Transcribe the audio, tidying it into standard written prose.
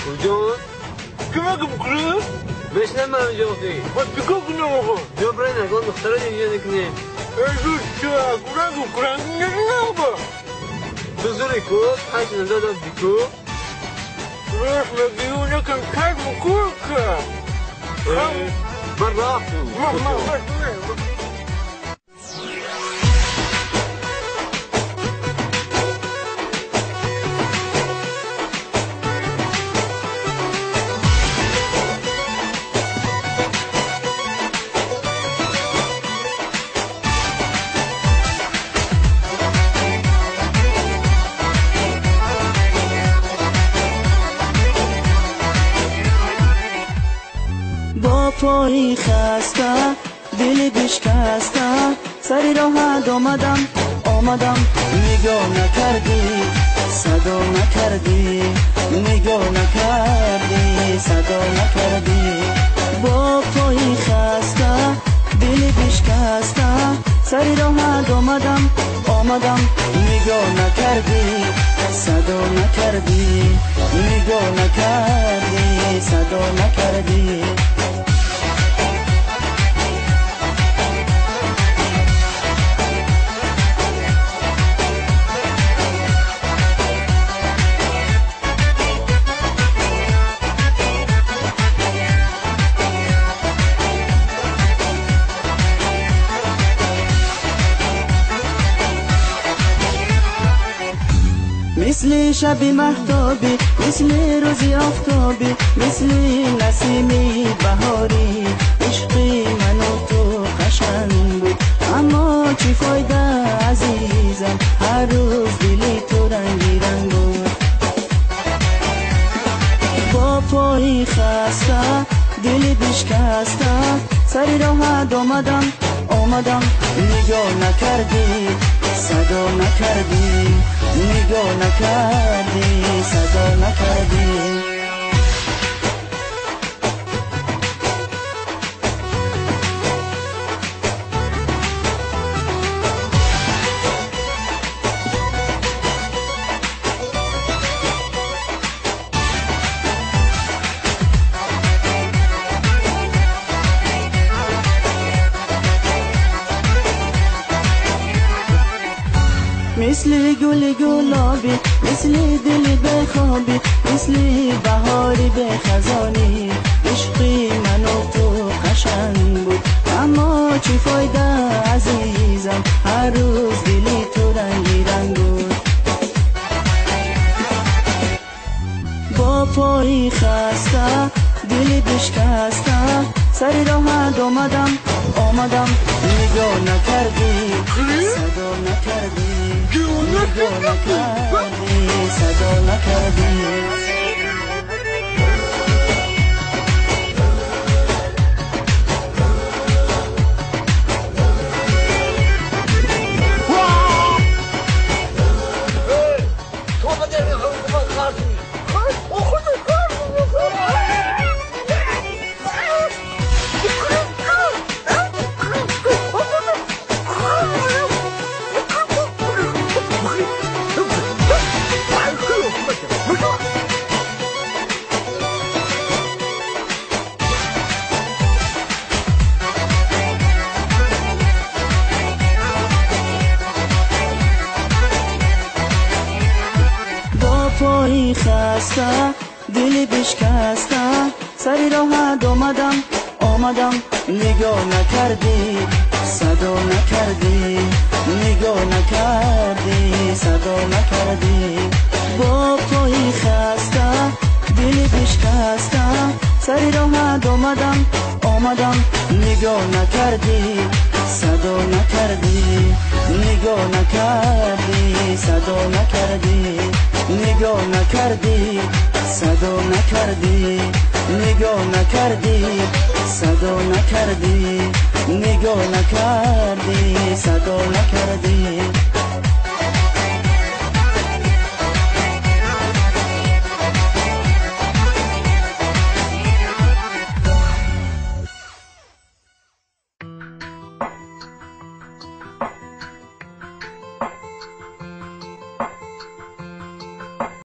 وجود كما بكره باش لما جوفي بتكون نوغو جبرنا قول مختارين يجينا كنين ايش كنا بكره نوغو بزوريكو حيث ندادا بيكو راح مبيونا كان كاد مكوكا برا ما پایی خسته دل بشکسته سری راحت آمدم نگاه نکردی صدا نکردی نگاه نکردی صدا نکردی با پایی خسته دل بشکسته سری راحت آمدم نگاه نکردی صدا نکردی نگاه نکردی صدا نکردی مثل شب مهتابی مثل روزی آفتابی مثل نسیمی بهاری عشقی من و تو قشنگ بود اما چی فایده عزیزم هر روز دلی تو رنگی رنگ بود با پایی خسته دلی بشکسته سری راحت آمدم نگاه نکردی صدا نکردی نگاه نکردی صدا نکردی مثل گل گلابی مثل دل بخوابی مثل بهاری به خزانی عشقی من و تو قشنگ بود اما چی فایده عزیزم هر روز دلی تو رنگی رنگ بود با پایی خسته دلی بشکسته سری راحت آمدم نگاه نکردی صدا نکردی نگاه نکردی صدا نکردی پایی خسته دل بشکسته سری راحت آمدم نگاه نکردی صدا نکردی نگاه نکردی صدا نکردی با پایی خسته دل بشکسته سری راحت آمدم نگاه نکردی صدا نکردی نگاه نکردی صدا نکردی نگاه نکردی صدا نکردی نگاه نکردی صدا نکردی نگاه نکردی صدا نکردی